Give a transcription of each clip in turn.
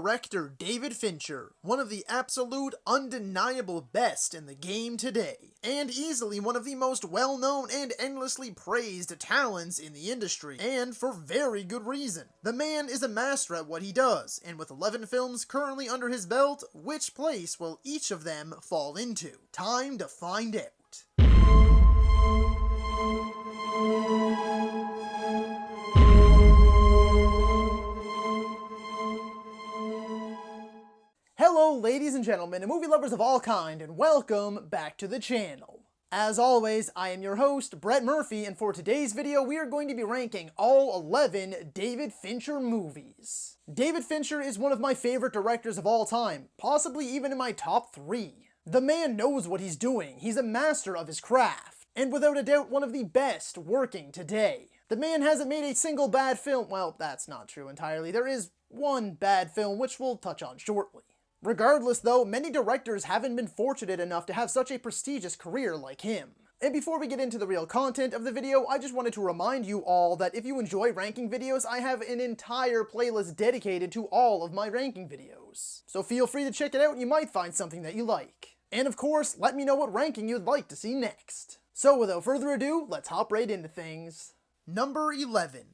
director David Fincher, one of the absolute undeniable best in the game today, and easily one of the most well-known and endlessly praised talents in the industry, and for very good reason. The man is a master at what he does, and with 11 films currently under his belt, which place will each of them fall into? Time to find out. Hello ladies and gentlemen, and movie lovers of all kind, and welcome back to the channel. As always, I am your host, Brett Murphy, and for today's video we are going to be ranking all 11 David Fincher movies. David Fincher is one of my favorite directors of all time, possibly even in my top 3. The man knows what he's doing, he's a master of his craft, and without a doubt one of the best working today. The man hasn't made a single bad film. Well, that's not true entirely. There is one bad film which we'll touch on shortly. Regardless though, many directors haven't been fortunate enough to have such a prestigious career like him. And before we get into the real content of the video, I just wanted to remind you all that if you enjoy ranking videos, I have an entire playlist dedicated to all of my ranking videos. So feel free to check it out and you might find something that you like. And of course, let me know what ranking you'd like to see next. So without further ado, let's hop right into things. Number 11.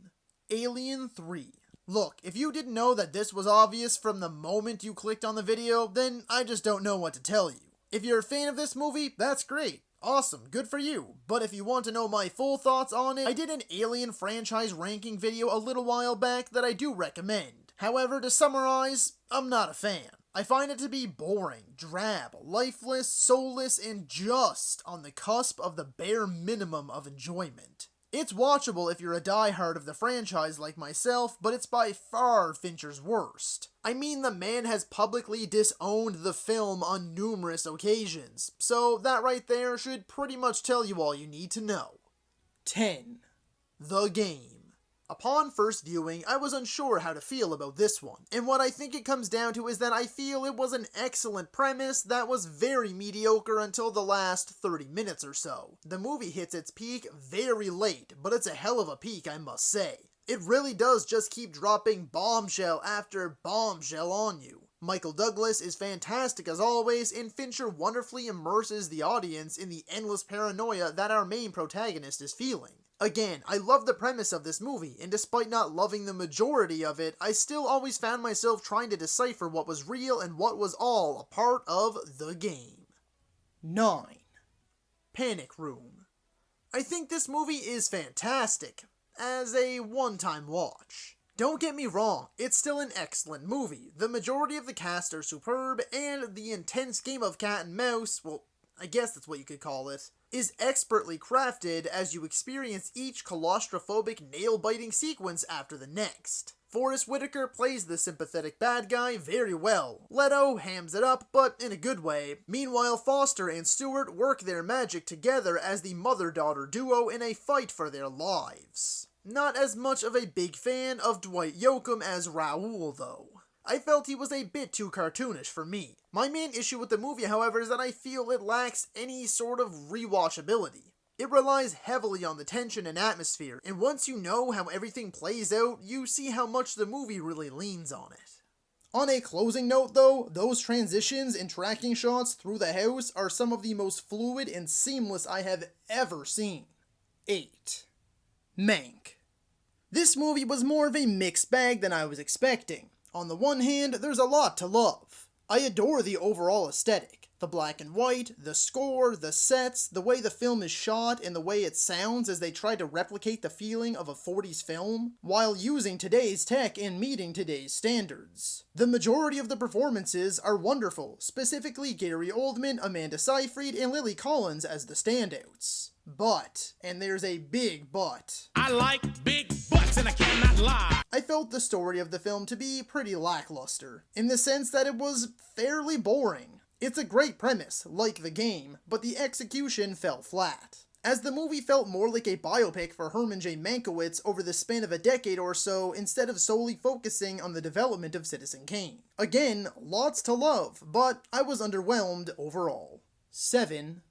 Alien 3. Look, if you didn't know that this was obvious from the moment you clicked on the video, then I just don't know what to tell you. If you're a fan of this movie, that's great. Awesome, good for you. But if you want to know my full thoughts on it, I did an Alien franchise ranking video a little while back that I do recommend. However, to summarize, I'm not a fan. I find it to be boring, drab, lifeless, soulless, and just on the cusp of the bare minimum of enjoyment. It's watchable if you're a diehard of the franchise like myself, but it's by far Fincher's worst. I mean, the man has publicly disowned the film on numerous occasions, so that right there should pretty much tell you all you need to know. 10. The Game. Upon first viewing, I was unsure how to feel about this one, and what I think it comes down to is that I feel it was an excellent premise that was very mediocre until the last 30 minutes or so. The movie hits its peak very late, but it's a hell of a peak, I must say. It really does just keep dropping bombshell after bombshell on you. Michael Douglas is fantastic as always, and Fincher wonderfully immerses the audience in the endless paranoia that our main protagonist is feeling. Again, I love the premise of this movie, and despite not loving the majority of it, I still always found myself trying to decipher what was real and what was all a part of the game. 9. Panic Room. I think this movie is fantastic, as a one-time watch. Don't get me wrong, it's still an excellent movie. The majority of the cast are superb, and the intense game of cat and mouse, well, I guess that's what you could call it, is expertly crafted as you experience each claustrophobic nail-biting sequence after the next. Forrest Whitaker plays the sympathetic bad guy very well. Leto hams it up, but in a good way. Meanwhile, Foster and Stewart work their magic together as the mother-daughter duo in a fight for their lives. Not as much of a big fan of Dwight Yoakam as Raoul, though. I felt he was a bit too cartoonish for me. My main issue with the movie, however, is that I feel it lacks any sort of rewatchability. It relies heavily on the tension and atmosphere, and once you know how everything plays out, you see how much the movie really leans on it. On a closing note though, those transitions and tracking shots through the house are some of the most fluid and seamless I have ever seen. 8. Mank. This movie was more of a mixed bag than I was expecting. On the one hand, there's a lot to love. I adore the overall aesthetic. The black and white, the score, the sets, the way the film is shot, and the way it sounds as they try to replicate the feeling of a 40s film, while using today's tech and meeting today's standards. The majority of the performances are wonderful, specifically Gary Oldman, Amanda Seyfried, and Lily Collins as the standouts. But, and there's a big but, I like big butts and I cannot lie. I felt the story of the film to be pretty lackluster, in the sense that it was fairly boring. It's a great premise, like The Game, but the execution fell flat. As the movie felt more like a biopic for Herman J. Mankiewicz over the span of a decade or so, instead of solely focusing on the development of Citizen Kane. Again, lots to love, but I was underwhelmed overall. 7.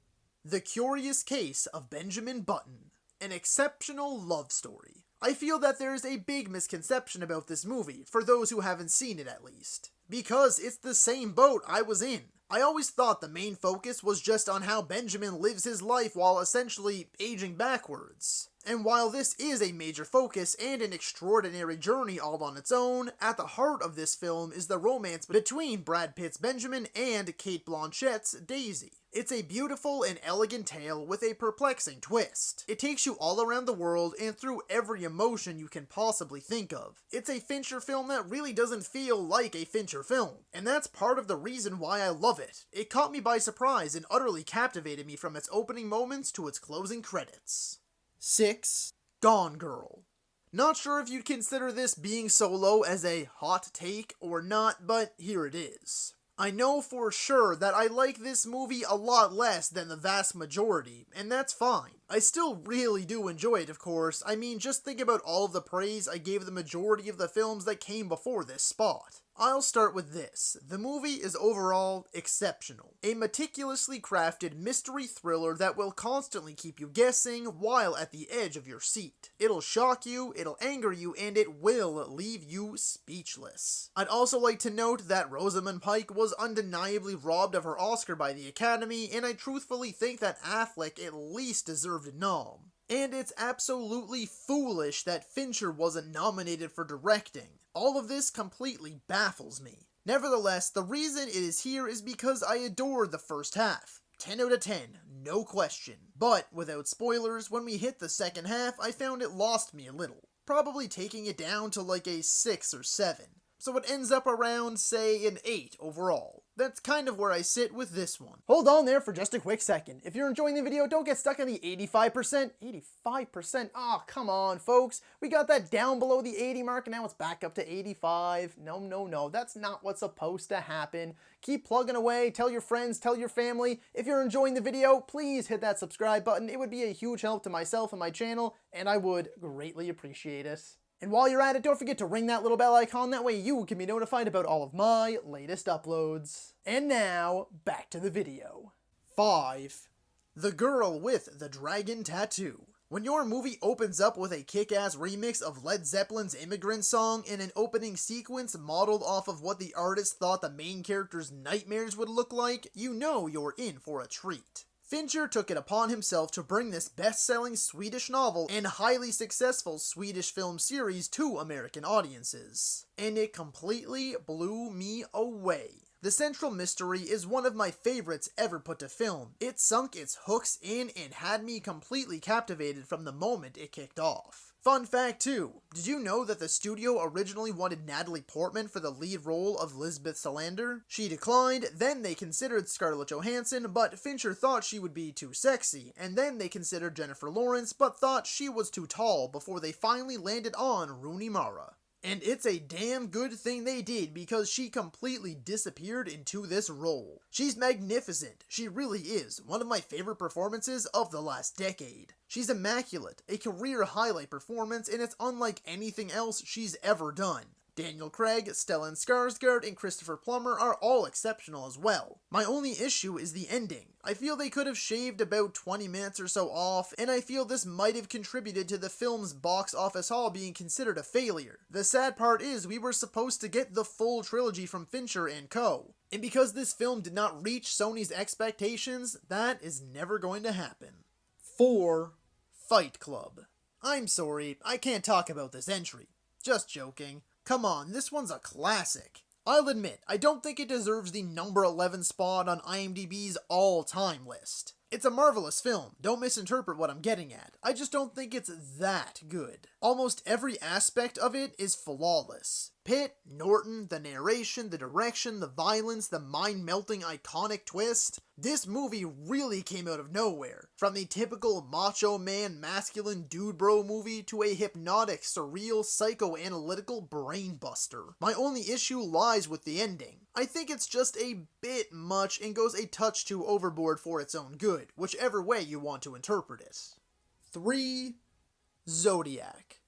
The Curious Case of Benjamin Button. An exceptional love story. I feel that there is a big misconception about this movie, for those who haven't seen it at least. Because it's the same boat I was in. I always thought the main focus was just on how Benjamin lives his life while essentially aging backwards. And while this is a major focus and an extraordinary journey all on its own, at the heart of this film is the romance between Brad Pitt's Benjamin and Cate Blanchett's Daisy. It's a beautiful and elegant tale with a perplexing twist. It takes you all around the world and through every emotion you can possibly think of. It's a Fincher film that really doesn't feel like a Fincher film, and that's part of the reason why I love it. It caught me by surprise and utterly captivated me from its opening moments to its closing credits. 6. Gone Girl. Not sure if you'd consider this being solo as a hot take or not, but here it is. I know for sure that I like this movie a lot less than the vast majority, and that's fine. I still really do enjoy it, of course. I mean, just think about all of the praise I gave the majority of the films that came before this spot. I'll start with this. The movie is overall exceptional. A meticulously crafted mystery thriller that will constantly keep you guessing while at the edge of your seat. It'll shock you, it'll anger you, and it will leave you speechless. I'd also like to note that Rosamund Pike was undeniably robbed of her Oscar by the Academy, and I truthfully think that Affleck at least deserved a nom. And it's absolutely foolish that Fincher wasn't nominated for directing. All of this completely baffles me. Nevertheless, the reason it is here is because I adore the first half. 10 out of 10, no question. But, without spoilers, when we hit the second half, I found it lost me a little. Probably taking it down to like a 6 or 7. So it ends up around, say, an 8 overall. That's kind of where I sit with this one. Hold on there for just a quick second. If you're enjoying the video, don't get stuck on the 85%. 85%? Oh, come on, folks. We got that down below the 80 mark, and now it's back up to 85. No. That's not what's supposed to happen. Keep plugging away. Tell your friends, tell your family. If you're enjoying the video, please hit that subscribe button. It would be a huge help to myself and my channel, and I would greatly appreciate it. And while you're at it, don't forget to ring that little bell icon, that way you can be notified about all of my latest uploads. And now, back to the video. 5. The Girl with the Dragon Tattoo. When your movie opens up with a kick-ass remix of Led Zeppelin's Immigrant Song in an opening sequence modeled off of what the artist thought the main character's nightmares would look like, you know you're in for a treat. Fincher took it upon himself to bring this best-selling Swedish novel and highly successful Swedish film series to American audiences. And it completely blew me away. The central mystery is one of my favorites ever put to film. It sunk its hooks in and had me completely captivated from the moment it kicked off. Fun fact too, did you know that the studio originally wanted Natalie Portman for the lead role of Lisbeth Salander? She declined, then they considered Scarlett Johansson, but Fincher thought she would be too sexy, and then they considered Jennifer Lawrence, but thought she was too tall before they finally landed on Rooney Mara. And it's a damn good thing they did because she completely disappeared into this role. She's magnificent. She really is. One of my favorite performances of the last decade. She's immaculate, a career highlight performance, and it's unlike anything else she's ever done. Daniel Craig, Stellan Skarsgård, and Christopher Plummer are all exceptional as well. My only issue is the ending. I feel they could have shaved about 20 minutes or so off, and I feel this might have contributed to the film's box office haul being considered a failure. The sad part is we were supposed to get the full trilogy from Fincher and co. And because this film did not reach Sony's expectations, that is never going to happen. 4. Fight Club. I'm sorry, I can't talk about this entry. Just joking. Come on, this one's a classic. I'll admit, I don't think it deserves the number 11 spot on IMDb's all-time list. It's a marvelous film, don't misinterpret what I'm getting at. I just don't think it's that good. Almost every aspect of it is flawless. Pitt, Norton, the narration, the direction, the violence, the mind-melting iconic twist. This movie really came out of nowhere. From the typical macho man masculine dude bro movie to a hypnotic, surreal, psychoanalytical brainbuster. My only issue lies with the ending. I think it's just a bit much and goes a touch too overboard for its own good, whichever way you want to interpret it. 3. Zodiac.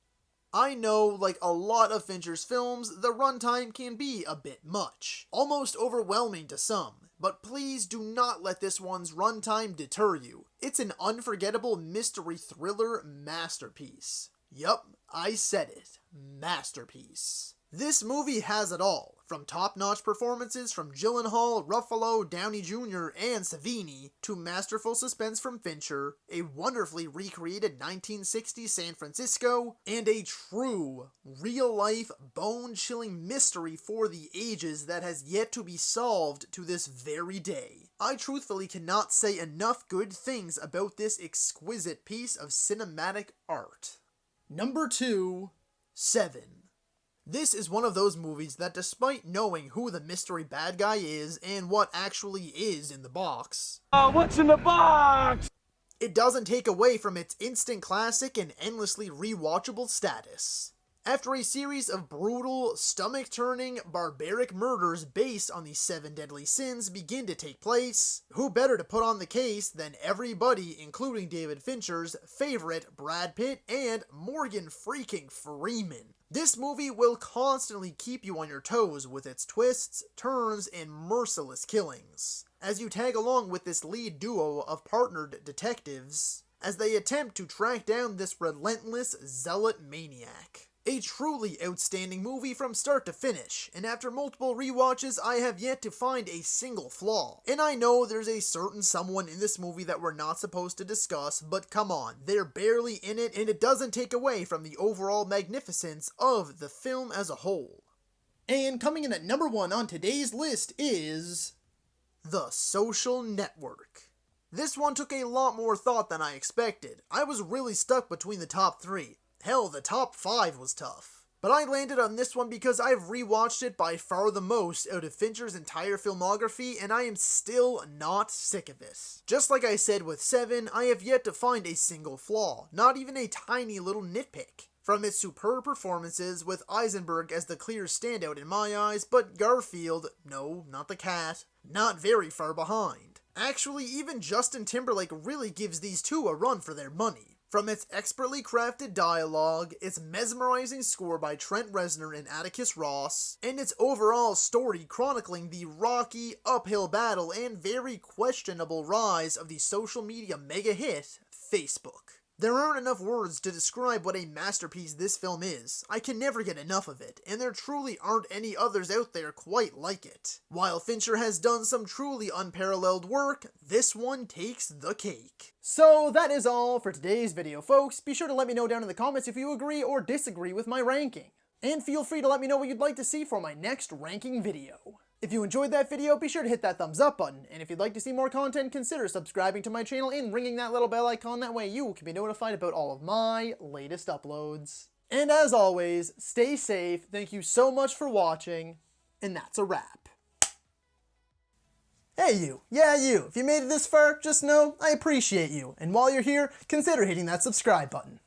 I know, like a lot of Fincher's films, the runtime can be a bit much. Almost overwhelming to some. But please do not let this one's runtime deter you. It's an unforgettable mystery thriller masterpiece. Yup, I said it. Masterpiece. This movie has it all, from top-notch performances from Gyllenhaal, Ruffalo, Downey Jr., and Savini, to masterful suspense from Fincher, a wonderfully recreated 1960s San Francisco, and a true, real-life, bone-chilling mystery for the ages that has yet to be solved to this very day. I truthfully cannot say enough good things about this exquisite piece of cinematic art. Number 2, Seven. This is one of those movies that, despite knowing who the mystery bad guy is and what actually is in the box, What's in the box? it doesn't take away from its instant classic and endlessly rewatchable status. After a series of brutal, stomach-turning, barbaric murders based on the 7 deadly sins begin to take place, who better to put on the case than everybody, including David Fincher's favorite Brad Pitt and Morgan freaking Freeman. This movie will constantly keep you on your toes with its twists, turns, and merciless killings, as you tag along with this lead duo of partnered detectives as they attempt to track down this relentless zealot maniac. A truly outstanding movie from start to finish, and after multiple rewatches, I have yet to find a single flaw. And I know there's a certain someone in this movie that we're not supposed to discuss, but come on, they're barely in it, and it doesn't take away from the overall magnificence of the film as a whole. And coming in at number 1 on today's list is The Social Network. This one took a lot more thought than I expected. I was really stuck between the top 3. Hell, the top 5 was tough. But I landed on this one because I've rewatched it by far the most out of Fincher's entire filmography, and I am still not sick of it. Just like I said with Seven, I have yet to find a single flaw, not even a tiny little nitpick. From its superb performances, with Eisenberg as the clear standout in my eyes, but Garfield, no, not the cat, not very far behind. Actually, even Justin Timberlake really gives these two a run for their money. From its expertly crafted dialogue, its mesmerizing score by Trent Reznor and Atticus Ross, and its overall story chronicling the rocky, uphill battle and very questionable rise of the social media mega hit, Facebook. There aren't enough words to describe what a masterpiece this film is. I can never get enough of it, and there truly aren't any others out there quite like it. While Fincher has done some truly unparalleled work, this one takes the cake. So that is all for today's video, folks. Be sure to let me know down in the comments if you agree or disagree with my ranking. And feel free to let me know what you'd like to see for my next ranking video. If you enjoyed that video, be sure to hit that thumbs up button, and if you'd like to see more content, consider subscribing to my channel and ringing that little bell icon. That way you can be notified about all of my latest uploads. And as always, stay safe, thank you so much for watching, and that's a wrap. Hey you, yeah you, if you made it this far, just know I appreciate you, and while you're here, consider hitting that subscribe button.